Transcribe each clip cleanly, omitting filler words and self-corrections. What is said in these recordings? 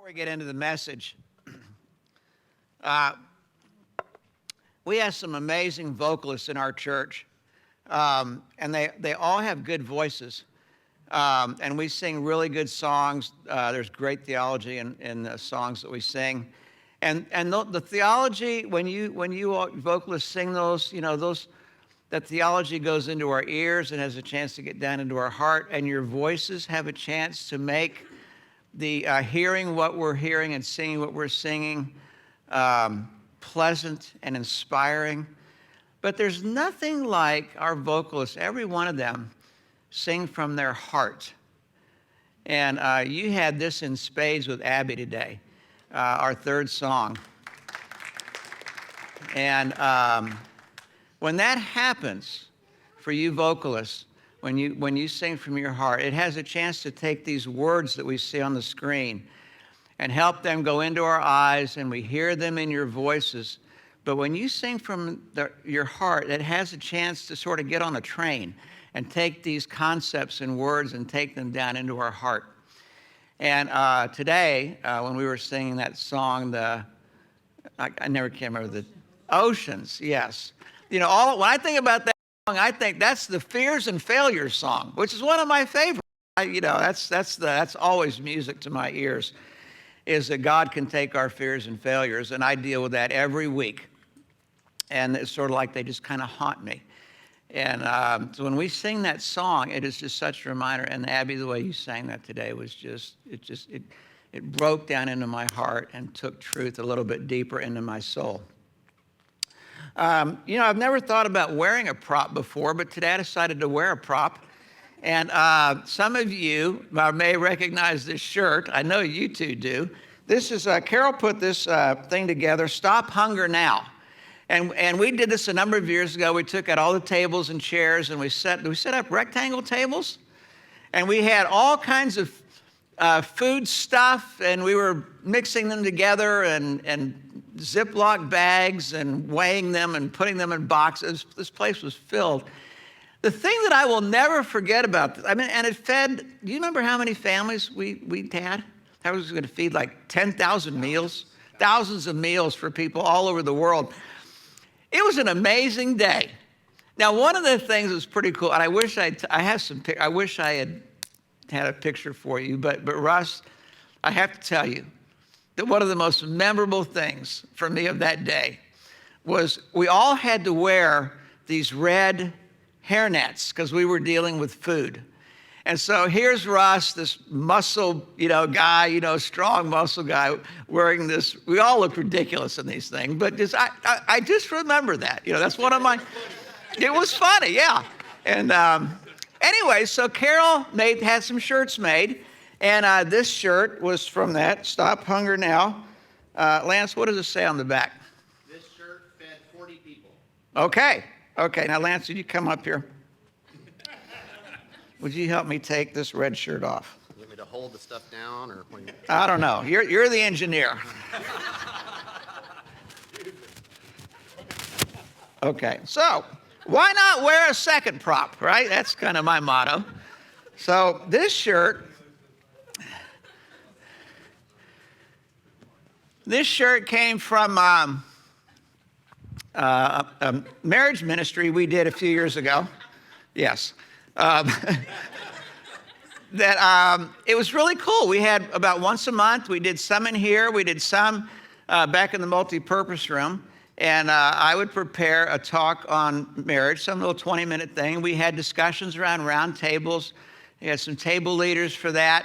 we get into the message, uh, we have some amazing vocalists in our church, and they all have good voices, and we sing really good songs. There's great theology in the songs that we sing, and the theology when you vocalists sing those, that theology goes into our ears and has a chance to get down into our heart, and your voices have a chance to make the hearing what we're hearing and singing what we're singing pleasant and inspiring. But there's nothing like our vocalists, every one of them, sing from their heart. And you had this in spades with Abby today, our third song. And when that happens for you vocalists, when you sing from your heart, it has a chance to take these words that we see on the screen and help them go into our eyes, and we hear them in your voices. But when you sing from your heart, it has a chance to sort of get on a train and take these concepts and words and take them down into our heart. And today, when we were singing that song, I never can remember the Oceans, yes. When I think about that song, I think that's the Fears and Failures song, which is one of my favorites. That's always music to my ears, is that God can take our fears and failures, and I deal with that every week. And it's sort of like they just kind of haunt me. And so when we sing that song, it is just such a reminder. And Abby, the way you sang that today was it broke down into my heart and took truth a little bit deeper into my soul. I've never thought about wearing a prop before, but today I decided to wear a prop. And some of you may recognize this shirt. I know you two do. This is, Carol put this thing together, Stop Hunger Now. And we did this a number of years ago. We took out all the tables and chairs, and we set up rectangle tables. And we had all kinds of food stuff, and we were mixing them together and Ziploc bags and weighing them and putting them in boxes. This place was filled. The thing that I will never forget about this, and it fed, do you remember how many families we had? That was going to feed like 10,000 meals, thousands of meals for people all over the world. It was an amazing day. Now, one of the things that was pretty cool, and I wish I had a picture for you, but Russ, I have to tell you that one of the most memorable things for me of that day was we all had to wear these red hairnets because we were dealing with food. And so here's Russ, this muscle, guy, strong muscle guy wearing this. We all look ridiculous in these things, but I just remember that. That's one of my, it was funny, yeah. And anyway, so Carol had some shirts made, and this shirt was from that, Stop Hunger Now. Lance, what does it say on the back? This shirt fed 40 people. Okay, now Lance, would you come up here? Would you help me take this red shirt off? You want me to hold the stuff down, or? I don't know. You're the engineer. Okay, so why not wear a second prop, right? That's kind of my motto. So this shirt came from a marriage ministry we did a few years ago. Yes. It was really cool. We had about once a month, we did some in here, we did some back in the multi-purpose room, and I would prepare a talk on marriage, some little 20-minute thing. We had discussions around round tables. We had some table leaders for that.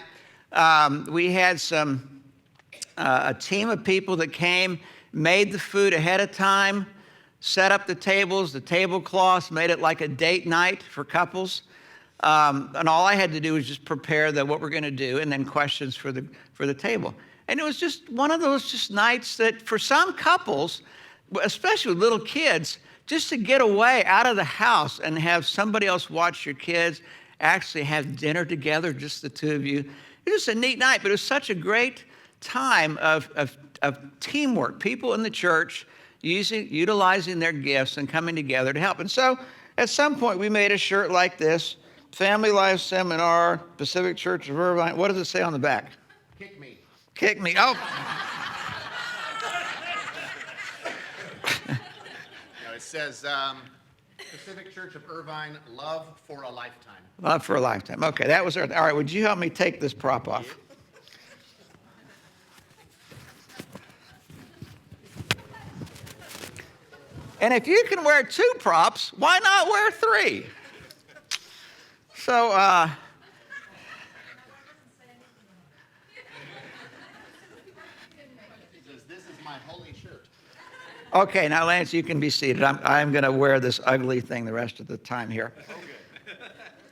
We had a team of people that came, made the food ahead of time, set up the tables, the tablecloths, made it like a date night for couples. And all I had to do was just prepare what we're going to do, and then questions for the table. And it was just one of those just nights that for some couples, especially with little kids, just to get away out of the house and have somebody else watch your kids, actually have dinner together, just the two of you. It was a neat night, but it was such a great time of teamwork, people in the church utilizing their gifts and coming together to help. And so at some point we made a shirt like this, Family Life Seminar, Pacific Church of Irvine. What does it say on the back? Kick me. kick me. Oh, No, it says Pacific Church of Irvine, love for a lifetime. love for a lifetime. Okay, that was our. All right, would you help me take this prop off? And if you can wear 2 props, why not wear 3? So, It says, this is my holy shirt. okay, now Lance, you can be seated. I'm going to wear this ugly thing the rest of the time here.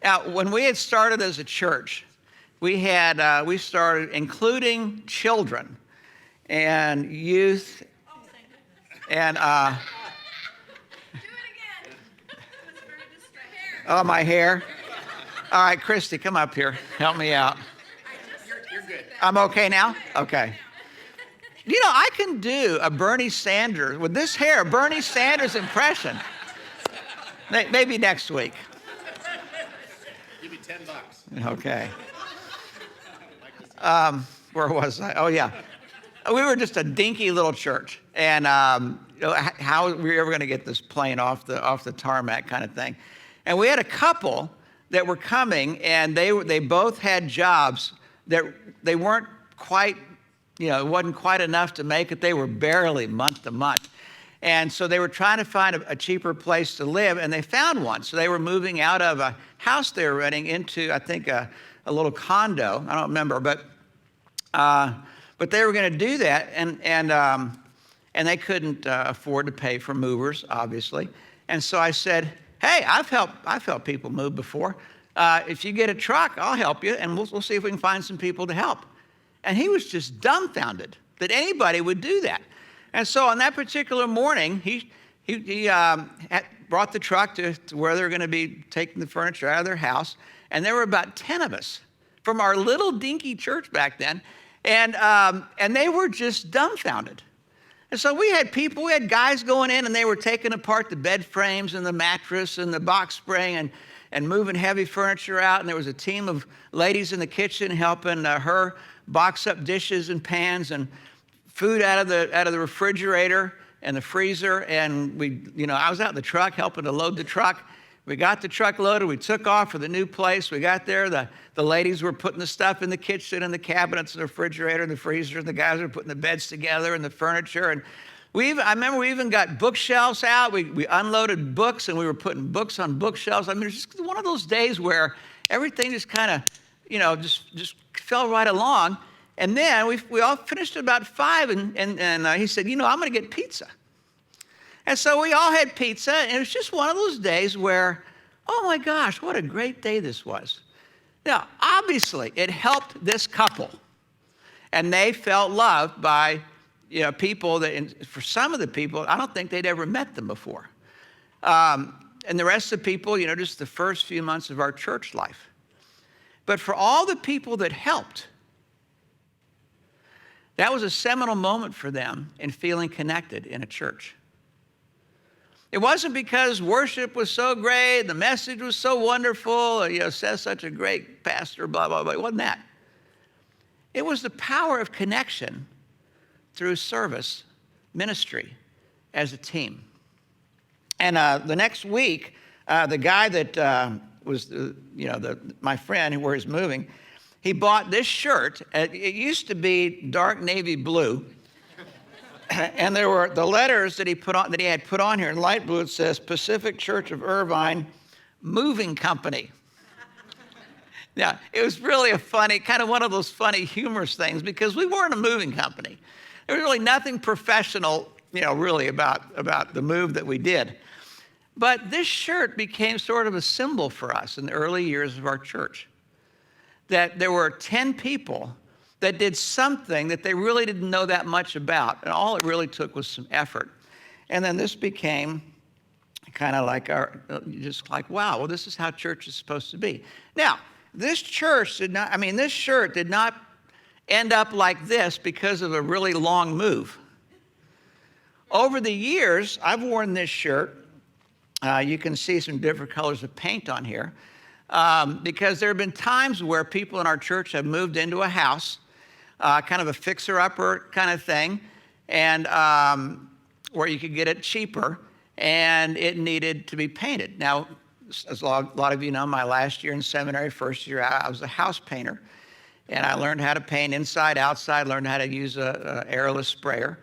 Now, when we had started as a church, we started including children and youth and Do it again. It's very distracting. oh, my hair. All right, Christy, come up here. Help me out. You're good. I'm okay now? Okay. You know, I can do a Bernie Sanders, with this hair, Bernie Sanders impression. Maybe next week. Give me $10. Okay. Where was I? Oh, yeah. We were just a dinky little church. And you know, how were we ever going to get this plane off the tarmac kind of thing? And we had a couple that were coming, and they both had jobs that they weren't quite, you know, it wasn't quite enough to make it. They were barely month to month. And so they were trying to find a cheaper place to live, and they found one. So they were moving out of a house they were renting into, I think, a little condo. I don't remember, but they were going to do that, and they couldn't afford to pay for movers, obviously. And so I said, hey, I've helped people move before. If you get a truck, I'll help you, and we'll see if we can find some people to help. And he was just dumbfounded that anybody would do that. And so on that particular morning, he had brought the truck to where they were going to be taking the furniture out of their house, and there were about 10 of us from our little dinky church back then, and they were just dumbfounded. And so we had guys going in, and they were taking apart the bed frames and the mattress and the box spring and moving heavy furniture out. And there was a team of ladies in the kitchen helping her box up dishes and pans and food out of the refrigerator and the freezer. And I was out in the truck helping to load the truck. We got the truck loaded. We took off for the new place. We got there. The ladies were putting the stuff in the kitchen and the cabinets and the refrigerator and the freezer. And the guys were putting the beds together and the furniture. And I remember we even got bookshelves out. We unloaded books, and we were putting books on bookshelves. I mean, it was just one of those days where everything just kind of, just fell right along. And then we all finished at about 5, and he said, I'm going to get pizza. And so we all had pizza, and it was just one of those days where, oh my gosh, what a great day this was. Now, obviously, it helped this couple, and they felt loved by people that, and for some of the people, I don't think they'd ever met them before. And the rest of the people, just the first few months of our church life. But for all the people that helped, that was a seminal moment for them in feeling connected in a church. It wasn't because worship was so great, the message was so wonderful, says such a great pastor, blah, blah, blah. It wasn't that. It was the power of connection through service, ministry, as a team. And the next week, the guy that was, my friend where he's moving, he bought this shirt. It used to be dark navy blue. And there were the letters that he had put on here in light blue. It says Pacific Church of Irvine Moving Company. Yeah, it was really a funny, kind of one of those funny, humorous things, because we weren't a moving company. There was really nothing professional, really about the move that we did. But this shirt became sort of a symbol for us in the early years of our church. That there were 10 people that did something that they really didn't know that much about. And all it really took was some effort. And then this became kind of like wow, well, this is how church is supposed to be. Now, this shirt did not end up like this because of a really long move. Over the years, I've worn this shirt. You can see some different colors of paint on here. Because there have been times where people in our church have moved into a house kind of a fixer-upper kind of thing, and where you could get it cheaper, and it needed to be painted. Now, as a lot of you know, my last year in seminary, first year out, I was a house painter, and I learned how to paint inside, outside, learned how to use a airless sprayer.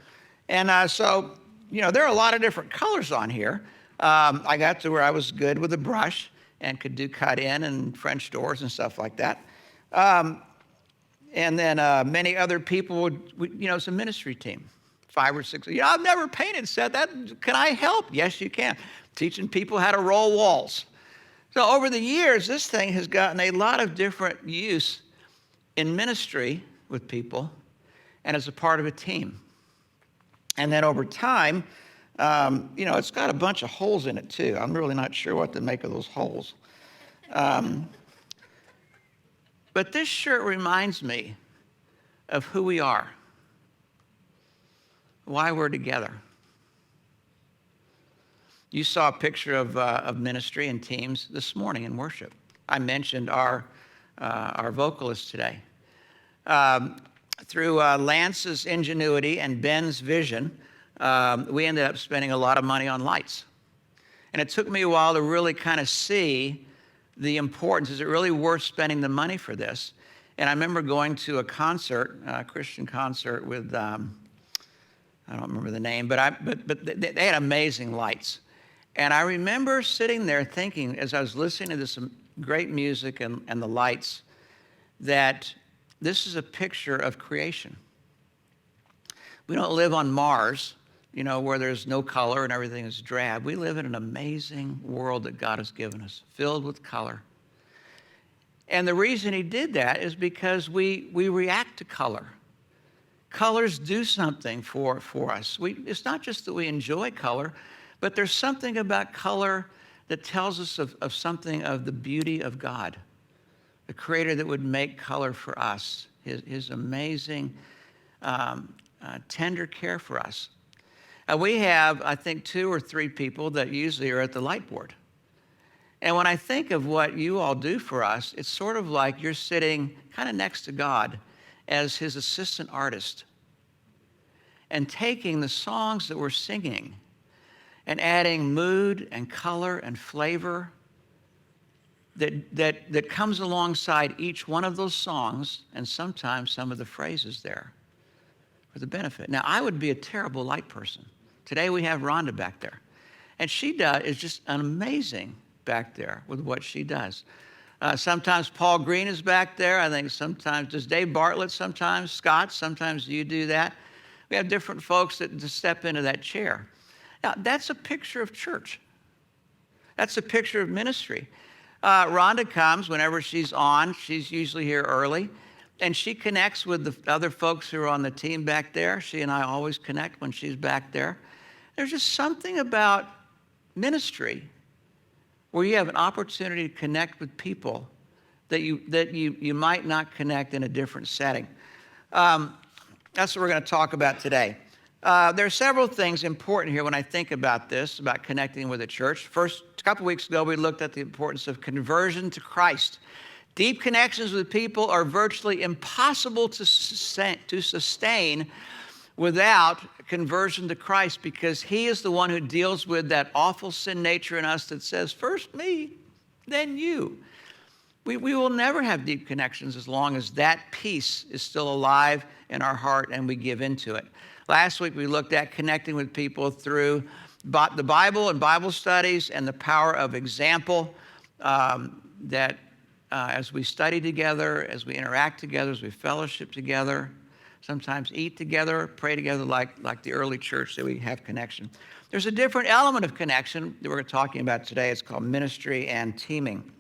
And so, you know, there are a lot of different colors on here. I got to where I was good with a brush and could do cut in and French doors and stuff like that. And then many other people would, you know, it's a ministry team, 5 or 6. You know, I've never painted, said that. Can I help? Yes, you can. Teaching people how to roll walls. So over the years, this thing has gotten a lot of different use in ministry with people and as a part of a team. And then over time, you know, it's got a bunch of holes in it too. I'm really not sure what to make of those holes. But this shirt reminds me of who we are, why we're together. You saw a picture of ministry and teams this morning in worship. I mentioned our vocalist today. Through Lance's ingenuity and Ben's vision, we ended up spending a lot of money on lights. And it took me a while to really kind of see the importance. Is it really worth spending the money for this? And I remember going to a concert, a Christian concert with, I don't remember the name, but they had amazing lights. And I remember sitting there thinking, as I was listening to this great music and the lights, that this is a picture of creation. We don't live on Mars, you know, where there's no color and everything is drab. We live in an amazing world that God has given us, filled with color. And the reason he did that is because we react to color. Colors do something for us. It's not just that we enjoy color, but there's something about color that tells us of something of the beauty of God, the creator that would make color for us, his amazing, tender care for us. We have, I think, 2 or 3 people that usually are at the light board. And when I think of what you all do for us, it's sort of like you're sitting kind of next to God as his assistant artist and taking the songs that we're singing and adding mood and color and flavor that comes alongside each one of those songs, and sometimes some of the phrases there for the benefit. Now, I would be a terrible light person. Today we have Rhonda back there, and she is just amazing back there with what she does. Sometimes Paul Green is back there. I think sometimes, does Dave Bartlett sometimes, Scott, sometimes you do that. We have different folks that step into that chair. Now, that's a picture of church. That's a picture of ministry. Rhonda comes whenever she's on. She's usually here early, and she connects with the other folks who are on the team back there. She and I always connect when she's back there. There's just something about ministry where you have an opportunity to connect with people that you might not connect in a different setting. That's what we're going to talk about today. There are several things important here when I think about this, about connecting with the church. First, a couple weeks ago, we looked at the importance of conversion to Christ. Deep connections with people are virtually impossible to sustain without conversion to Christ, because he is the one who deals with that awful sin nature in us that says, first me, then you. We will never have deep connections as long as that peace is still alive in our heart and we give into it. Last week, we looked at connecting with people through the Bible and Bible studies and the power of example, that as we study together, as we interact together, as we fellowship together, sometimes eat together, pray together like the early church, that we have connection. There's a different element of connection that we're talking about today. It's called ministry and teaming.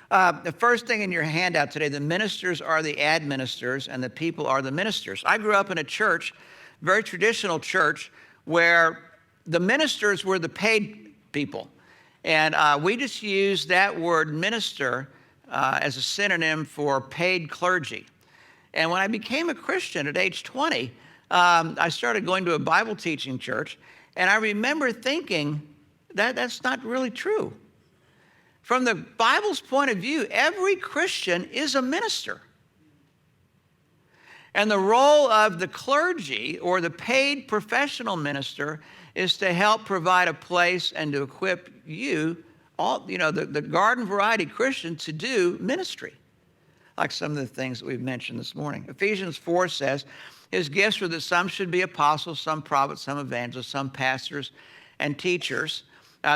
The first thing in your handout today, the ministers are the administrators and the people are the ministers. I grew up in a church, very traditional church, where the ministers were the paid people. And we just used that word minister as a synonym for paid clergy. And when I became a Christian at age 20, I started going to a Bible teaching church. And I remember thinking that that's not really true. From the Bible's point of view, every Christian is a minister. And the role of the clergy or the paid professional minister is to help provide a place and to equip you, the garden variety Christian, to do ministry, like some of the things that we've mentioned this morning. Ephesians 4 says, his gifts were that some should be apostles, some prophets, some evangelists, some pastors and teachers.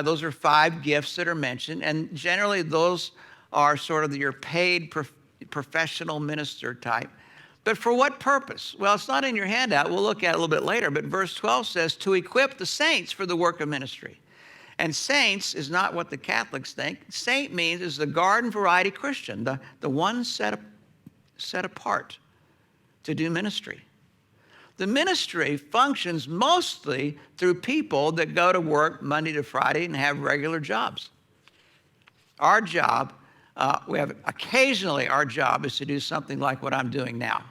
Those are 5 gifts that are mentioned, and generally those are sort of your paid professional minister type. But for what purpose? Well, it's not in your handout. We'll look at it a little bit later. But verse 12 says, to equip the saints for the work of ministry. And saints is not what the Catholics think. Saint means is the garden variety Christian, the one set apart to do ministry. The ministry functions mostly through people that go to work Monday to Friday and have regular jobs. Our job, occasionally our job is to do something like what I'm doing now.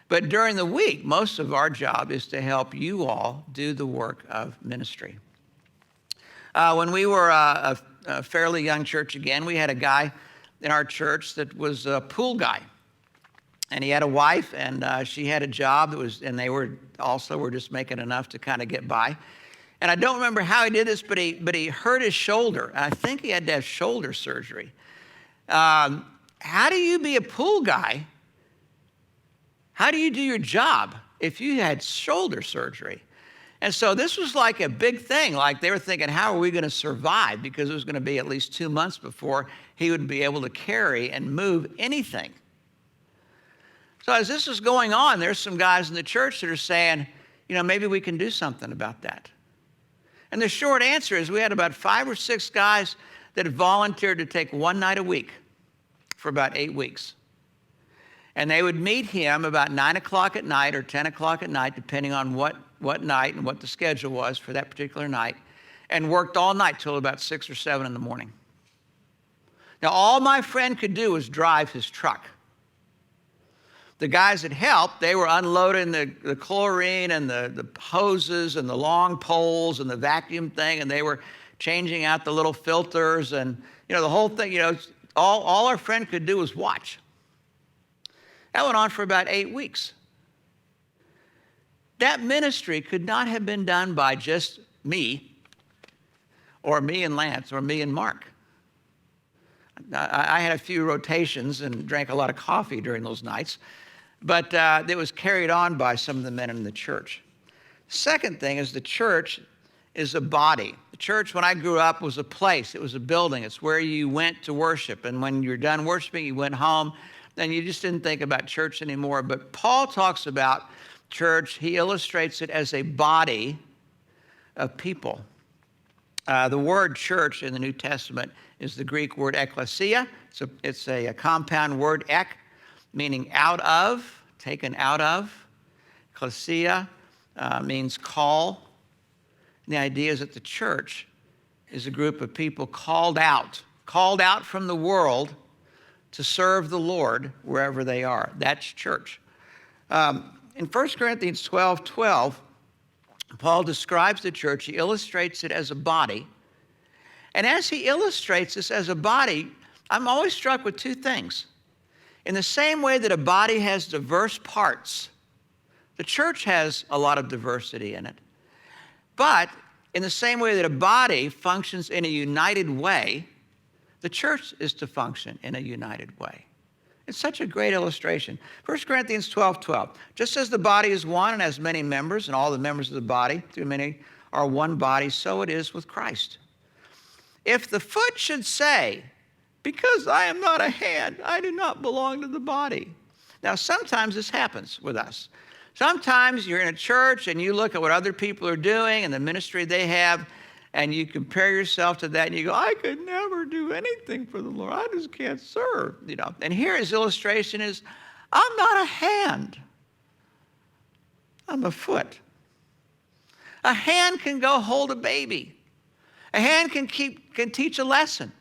But during the week, most of our job is to help you all do the work of ministry. When we were a fairly young church again, we had a guy in our church that was a pool guy. And he had a wife, and she had a job and they were just making enough to kind of get by. And I don't remember how he did this, but he hurt his shoulder. I think he had to have shoulder surgery. How do you be a pool guy? How do you do your job if you had shoulder surgery? And so this was like a big thing. Like they were thinking, how are we going to survive? Because it was going to be at least 2 months before he would be able to carry and move anything. So as this is going on, there's some guys in the church that are saying, maybe we can do something about that. And the short answer is we had about 5 or 6 guys that volunteered to take one night a week for about 8 weeks. And they would meet him about 9 o'clock at night or 10 o'clock at night, depending on what night and what the schedule was for that particular night, and worked all night till about 6 or 7 in the morning. Now, all my friend could do was drive his truck. The guys that helped, they were unloading the chlorine and the hoses and the long poles and the vacuum thing, and they were changing out the little filters and, the whole thing, all our friend could do was watch. That went on for about 8 weeks. That ministry could not have been done by just me or me and Lance or me and Mark. I had a few rotations and drank a lot of coffee during those nights, but it was carried on by some of the men in the church. Second thing is the church is a body. The church, when I grew up, was a place. It was a building. It's where you went to worship. And when you're done worshiping, you went home. Then you just didn't think about church anymore. But Paul talks about church. He illustrates it as a body of people. The word church in the New Testament is the Greek word ekklesia. It's a compound word, ek, meaning out of, taken out of. Ekklesia means call. And the idea is that the church is a group of people called out from the world to serve the Lord wherever they are. That's church. In 1 Corinthians 12:12, Paul describes the church. He illustrates it as a body. And as he illustrates this as a body, I'm always struck with 2 things. In the same way that a body has diverse parts, the church has a lot of diversity in it. But in the same way that a body functions in a united way, the church is to function in a united way. It's such a great illustration. 1 Corinthians 12:12. Just as the body is one and has many members, and all the members of the body, through many, are one body, so it is with Christ. If the foot should say, because I am not a hand, I do not belong to the body. Now, sometimes this happens with us. Sometimes you're in a church and you look at what other people are doing and the ministry they have, and you compare yourself to that, and you go, I could never do anything for the Lord. I just can't serve, And here his illustration is, I'm not a hand. I'm a foot. A hand can go hold a baby. A hand can teach a lesson.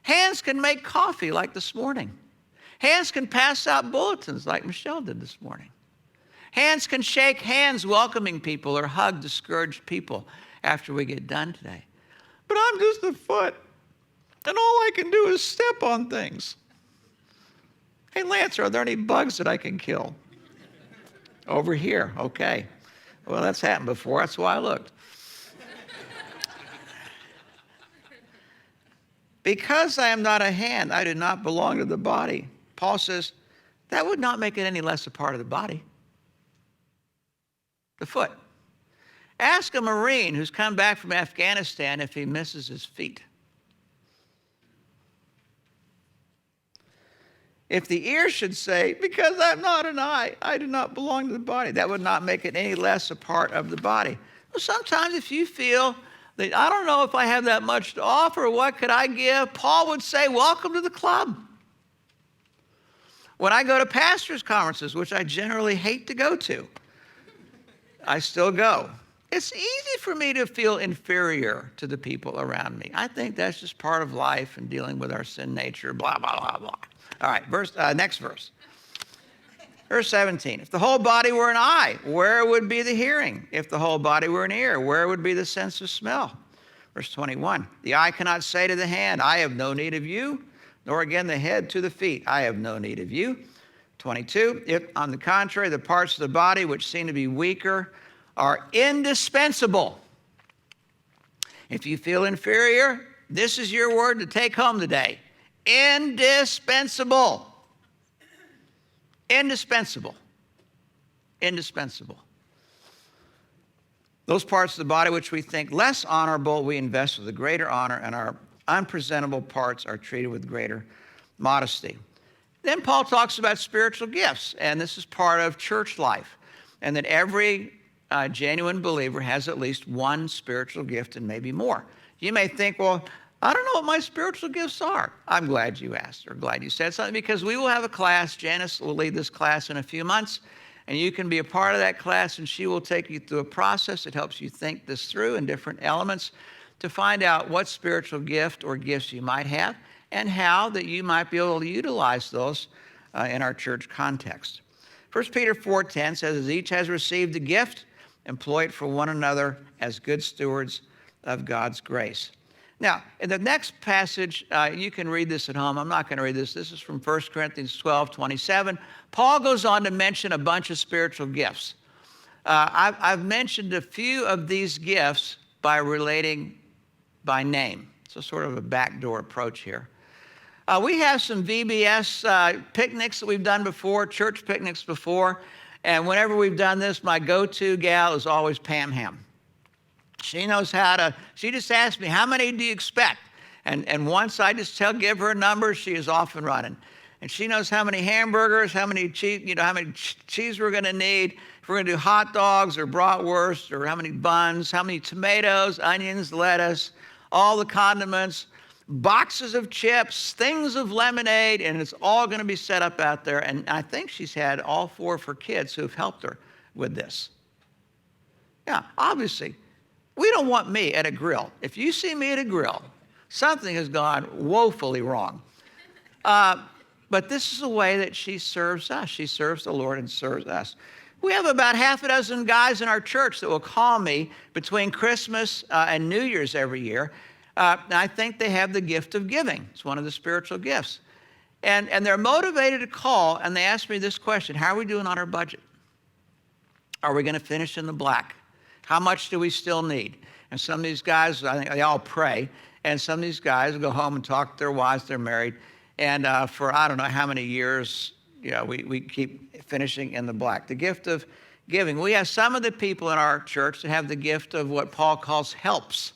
Hands can make coffee like this morning. Hands can pass out bulletins like Michelle did this morning. Hands can shake hands welcoming people or hug discouraged people after we get done today. But I'm just a foot, and all I can do is step on things. Hey, Lance, are there any bugs that I can kill? Over here, okay. Well, that's happened before. That's why I looked. Because I am not a hand, I do not belong to the body. Paul says, that would not make it any less a part of the body. The foot. Ask a Marine who's come back from Afghanistan if he misses his feet. If the ear should say, because I'm not an eye, I do not belong to the body, that would not make it any less a part of the body. Well, sometimes if you feel that I don't know if I have that much to offer, what could I give? Paul would say, welcome to the club. When I go to pastors' conferences, which I generally hate to go to, I still go. It's easy for me to feel inferior to the people around me. I think that's just part of life and dealing with our sin nature, blah, blah, blah, blah. All right, next verse. Verse 17. If the whole body were an eye, where would be the hearing? If the whole body were an ear, where would be the sense of smell? Verse 21. The eye cannot say to the hand, I have no need of you, nor again the head to the feet, I have no need of you. 22. If, on the contrary, the parts of the body which seem to be weaker are indispensable. If you feel inferior, this is your word to take home today. Indispensable. Indispensable. Indispensable. Those parts of the body which we think less honorable, we invest with a greater honor, and our unpresentable parts are treated with greater modesty. Then Paul talks about spiritual gifts, and this is part of church life, and that every genuine believer has at least one spiritual gift and maybe more. You may think, well, I don't know what my spiritual gifts are. I'm glad you asked or glad you said something, because we will have a class. Janice will lead this class in a few months, and you can be a part of that class, and she will take you through a process that helps you think this through in different elements to find out what spiritual gift or gifts you might have and how that you might be able to utilize those in our church context. 1 Peter 4:10 says, as each has received a gift, employ it for one another as good stewards of God's grace. Now, in the next passage, you can read this at home. I'm not going to read this. This is from 1 Corinthians 12:27. Paul goes on to mention a bunch of spiritual gifts. I've mentioned a few of these gifts by relating by name. So sort of a backdoor approach here. We have some VBS picnics that we've done before, church picnics before. And whenever we've done this, my go-to gal is always Pam Ham. She knows she just asks me, how many do you expect? And once I just give her a number, she is off and running. And she knows how many hamburgers, how many cheese we're going to need, if we're going to do hot dogs or bratwurst, or how many buns, how many tomatoes, onions, lettuce, all the condiments, boxes of chips, things of lemonade, and it's all going to be set up out there. And I think she's had all four of her kids who have helped her with this. Yeah, obviously, we don't want me at a grill. If you see me at a grill, something has gone woefully wrong. But this is the way that she serves us. She serves the Lord and serves us. We have about half a dozen guys in our church that will call me between Christmas and New Year's every year. And I think they have the gift of giving. It's one of the spiritual gifts. And they're motivated to call, and they ask me this question: how are we doing on our budget? Are we going to finish in the black? How much do we still need? And some of these guys, I think they all pray, and some of these guys will go home and talk to their wives, they're married, and for I don't know how many years, we keep finishing in the black. The gift of giving. We have some of the people in our church that have the gift of what Paul calls helps.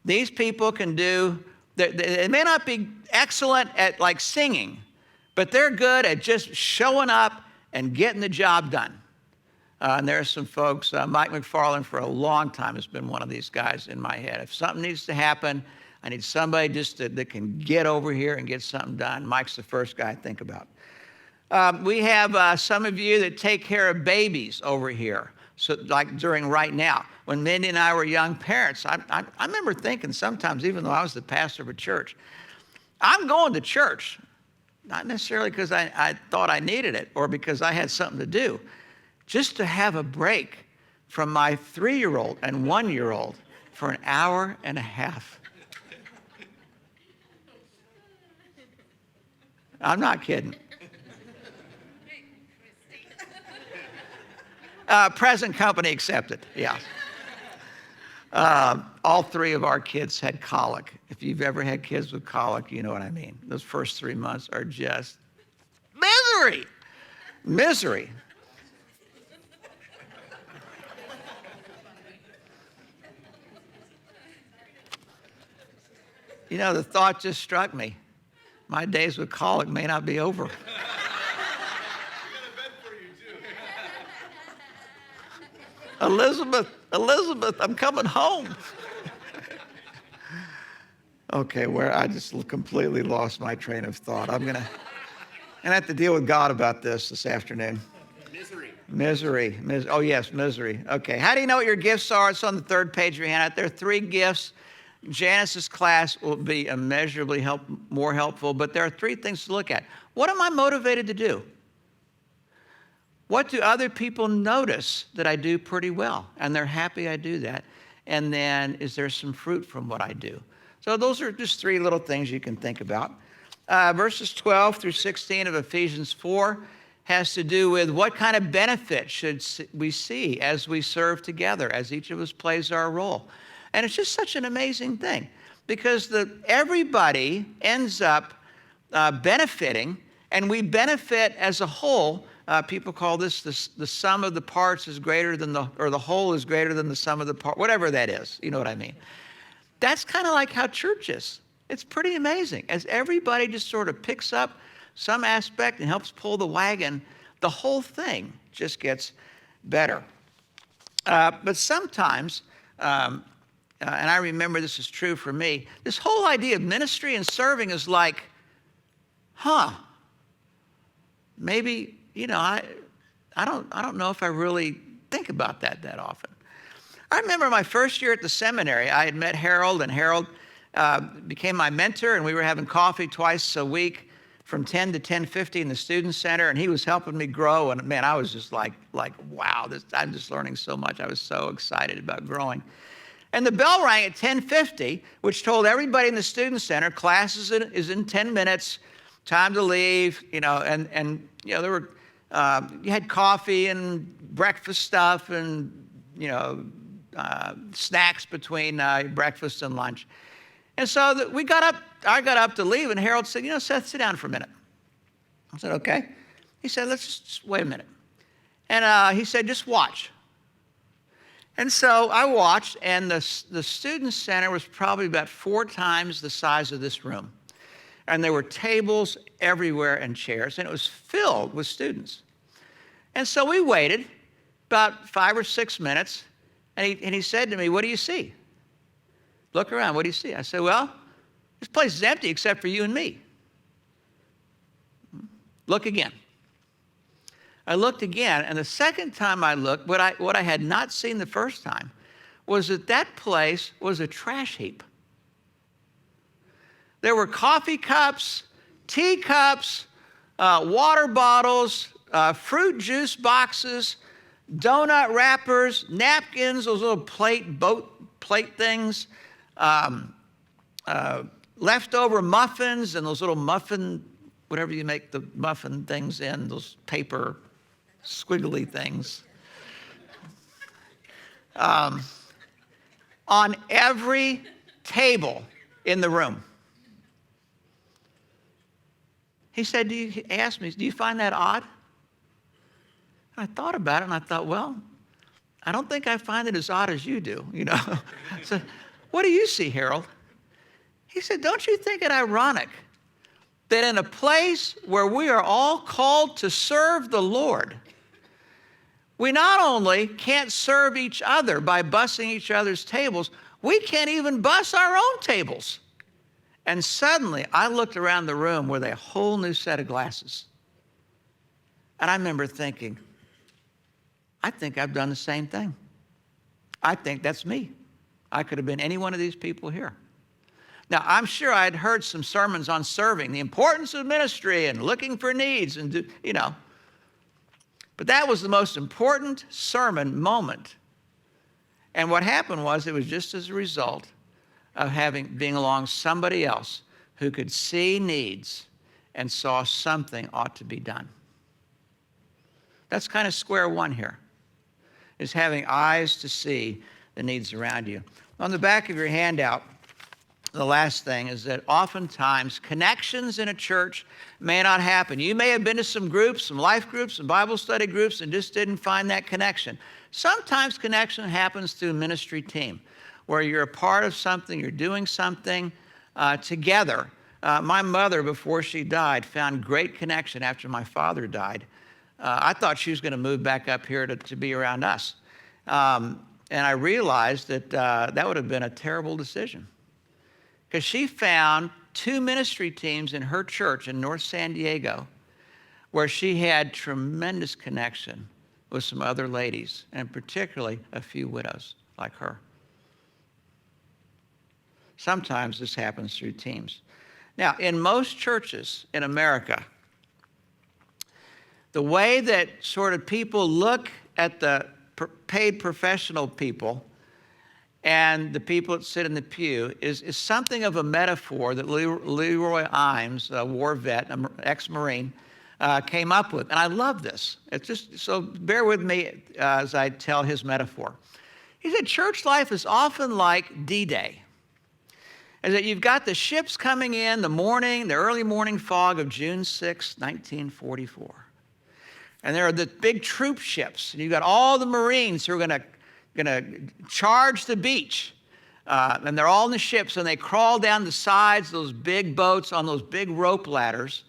These people can do, they may not be excellent at like singing, but they're good at just showing up and getting the job done. And there are some folks, Mike McFarland for a long time has been one of these guys in my head. If something needs to happen, I need somebody just that can get over here and get something done. Mike's the first guy I think about. We have some of you that take care of babies over here. So like during right now, when Mindy and I were young parents, I remember thinking sometimes, even though I was the pastor of a church, I'm going to church, not necessarily because I thought I needed it or because I had something to do, just to have a break from my 3-year-old and 1-year-old for an hour and a half. I'm not kidding. Present company accepted, yeah. All three of our kids had colic. If you've ever had kids with colic, you know what I mean. Those first 3 months are just misery. Misery. You know, the thought just struck me. My days with colic may not be over. Elizabeth, I'm coming home. Okay, where I just completely lost my train of thought. I'm gonna have to deal with God about this afternoon. Misery. Oh yes, misery. Okay, how do you know what your gifts are? It's on the third page of your handout. There are 3 gifts. Janice's class will be immeasurably more helpful, but there are 3 things to look at. What am I motivated to do? What do other people notice that I do pretty well? And they're happy I do that. And then is there some fruit from what I do? So those are just 3 little things you can think about. Verses 12 through 16 of Ephesians 4 has to do with what kind of benefit should we see as we serve together, as each of us plays our role. And it's just such an amazing thing because everybody ends up benefiting, and we benefit as a whole. People call this the sum of the parts is greater than the whole is greater than the sum of the part, whatever that is. You know what I mean? That's kind of like how church is. It's pretty amazing. As everybody just sort of picks up some aspect and helps pull the wagon, the whole thing just gets better. But sometimes, and I remember this is true for me, this whole idea of ministry and serving is like, maybe, I don't know if I really think about that often. I remember my first year at the seminary, I had met Harold, and Harold became my mentor, and we were having coffee twice a week from 10 to 10:50 in the student center, and he was helping me grow. And man, I was just like wow, I'm just learning so much. I was so excited about growing. And the bell rang at 10:50, which told everybody in the student center, class is in 10 minutes, time to leave, and there were, you had coffee and breakfast stuff and, snacks between breakfast and lunch. And so I got up to leave, and Harold said, Seth, sit down for a minute. I said, okay. He said, let's just wait a minute. And he said, just watch. And so I watched, and the student center was probably about 4 times the size of this room. And there were tables everywhere and chairs, and it was filled with students. And so we waited about 5 or 6 minutes, and he said to me, what do you see? Look around, what do you see? I said, well, this place is empty except for you and me. Look again. I looked again, and the second time I looked, what I had not seen the first time was that place was a trash heap. There were coffee cups, teacups, water bottles, fruit juice boxes, donut wrappers, napkins, those little boat plate things, leftover muffins, and those little muffin, whatever you make the muffin things in, those paper squiggly things. On every table in the room. He asked me, do you find that odd? And I thought about it, and I thought, well, I don't think I find it as odd as you do, So, what do you see, Harold? He said, don't you think it ironic that in a place where we are all called to serve the Lord, we not only can't serve each other by bussing each other's tables, we can't even bus our own tables. And suddenly, I looked around the room with a whole new set of glasses. And I remember thinking, I think I've done the same thing. I think that's me. I could have been any one of these people here. Now, I'm sure I'd heard some sermons on serving, the importance of ministry and looking for needs, and But that was the most important sermon moment. And what happened was it was just as a result of being along somebody else who could see needs and saw something ought to be done. That's kind of square one here. is having eyes to see the needs around you. On the back of your handout, the last thing is that oftentimes connections in a church may not happen. You may have been to some groups, some life groups, some Bible study groups, and just didn't find that connection. Sometimes connection happens through a ministry team where you're a part of something, you're doing something together. My mother, before she died, found great connection after my father died. I thought she was going to move back up here to be around us. And I realized that that would have been a terrible decision, because she found 2 ministry teams in her church in North San Diego where she had tremendous connection with some other ladies, and particularly a few widows like her. Sometimes this happens through teams. Now, in most churches in America, the way that sort of people look at the paid professional people and the people that sit in the pew is something of a metaphor that Leroy Imes, a war vet, an ex-Marine, came up with. And I love this. It's just, so bear with me as I tell his metaphor. He said, church life is often like D-Day. Is that you've got the ships coming in the early morning fog of June 6, 1944. And there are the big troop ships. And you've got all the Marines who are going to charge the beach. And they're all in the ships, and they crawl down the sides of those big boats on those big rope ladders.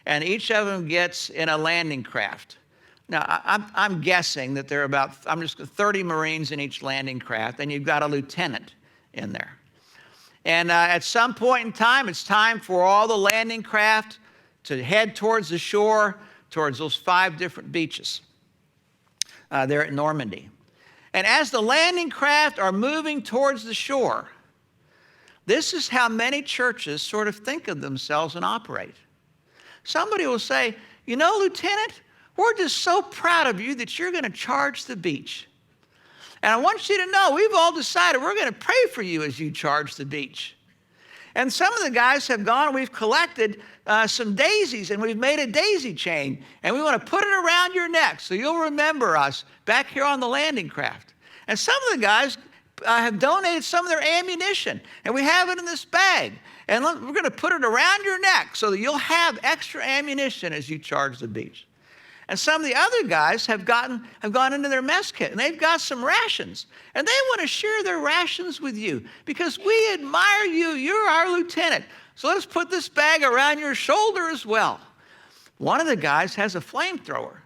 And each of them gets in a landing craft. Now, I'm guessing that there are about 30 Marines in each landing craft, and you've got a lieutenant in there. And at some point in time, it's time for all the landing craft to head towards the shore, towards those 5 different beaches there at Normandy. And as the landing craft are moving towards the shore, this is how many churches sort of think of themselves and operate. Somebody will say, you know, Lieutenant, we're just so proud of you that you're going to charge the beach. And I want you to know, we've all decided we're going to pray for you as you charge the beach. And some of the guys have gone, we've collected some daisies, and we've made a daisy chain, and we want to put it around your neck so you'll remember us back here on the landing craft. And some of the guys have donated some of their ammunition, and we have it in this bag. And we're going to put it around your neck so that you'll have extra ammunition as you charge the beach. And some of the other guys have gone into their mess kit, and they've got some rations. And they want to share their rations with you because we admire you. You're our lieutenant. So let's put this bag around your shoulder as well. One of the guys has a flamethrower,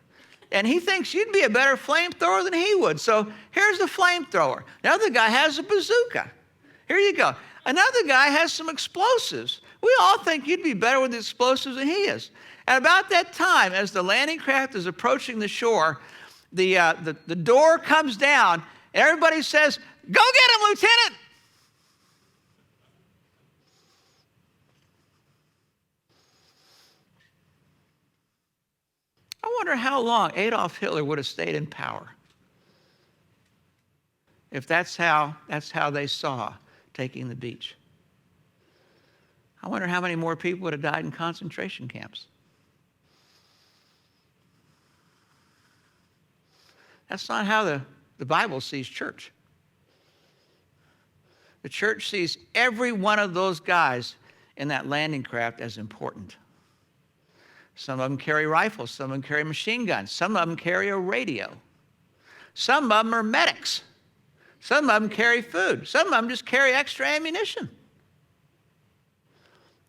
and he thinks you'd be a better flamethrower than he would. So here's the flamethrower. Another guy has a bazooka. Here you go. Another guy has some explosives. We all think you'd be better with the explosives than he is. At about that time, as the landing craft is approaching the shore, the door comes down, and everybody says, "Go get him, Lieutenant!" I wonder how long Adolf Hitler would have stayed in power if that's how they saw taking the beach. I wonder how many more people would have died in concentration camps. That's not how the Bible sees church. The church sees every one of those guys in that landing craft as important. Some of them carry rifles. Some of them carry machine guns. Some of them carry a radio. Some of them are medics. Some of them carry food. Some of them just carry extra ammunition.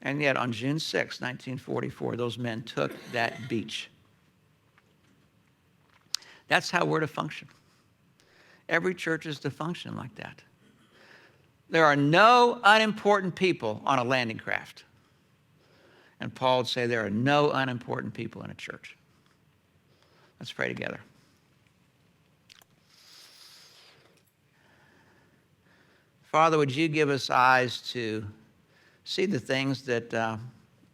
And yet on June 6, 1944, those men took that beach. That's how we're to function. Every church is to function like that. There are no unimportant people on a landing craft. And Paul would say there are no unimportant people in a church. Let's pray together. Father, would you give us eyes to see the things that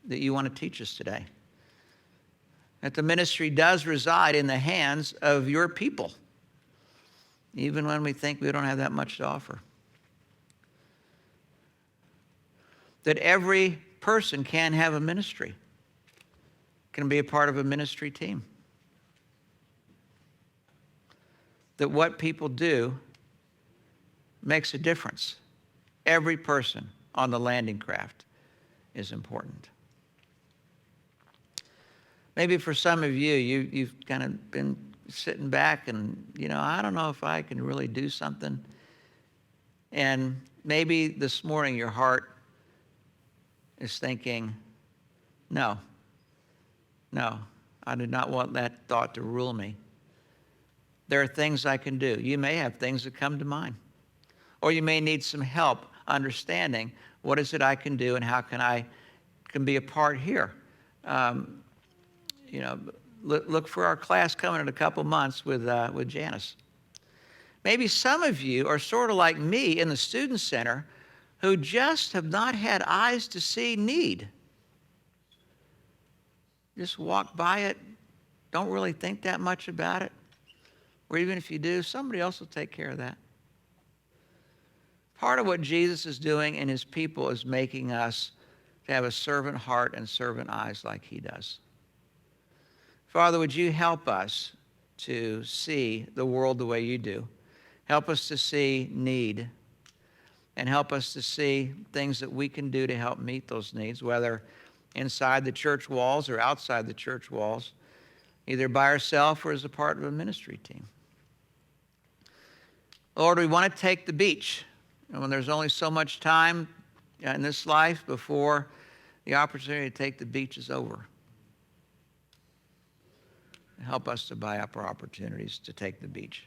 you want to teach us today? That the ministry does reside in the hands of your people, even when we think we don't have that much to offer. That every person can have a ministry, can be a part of a ministry team. that what people do makes a difference. Every person on the landing craft is important. Maybe for some of you, you've kind of been sitting back and, I don't know if I can really do something. And maybe this morning your heart is thinking, no, I do not want that thought to rule me. There are things I can do. You may have things that come to mind. Or you may need some help understanding what is it I can do and how can be a part here. Look for our class coming in a couple months with Janice. Maybe some of you are sort of like me in the Student Center who just have not had eyes to see need. Just walk by it, don't really think that much about it. Or even if you do, somebody else will take care of that. Part of what Jesus is doing in his people is making us to have a servant heart and servant eyes like he does. Father, would you help us to see the world the way you do? Help us to see need and help us to see things that we can do to help meet those needs, whether inside the church walls or outside the church walls, either by ourselves or as a part of a ministry team. Lord, we want to take the beach. And when there's only so much time in this life before the opportunity to take the beach is over. Help us to buy up our opportunities to take the beach.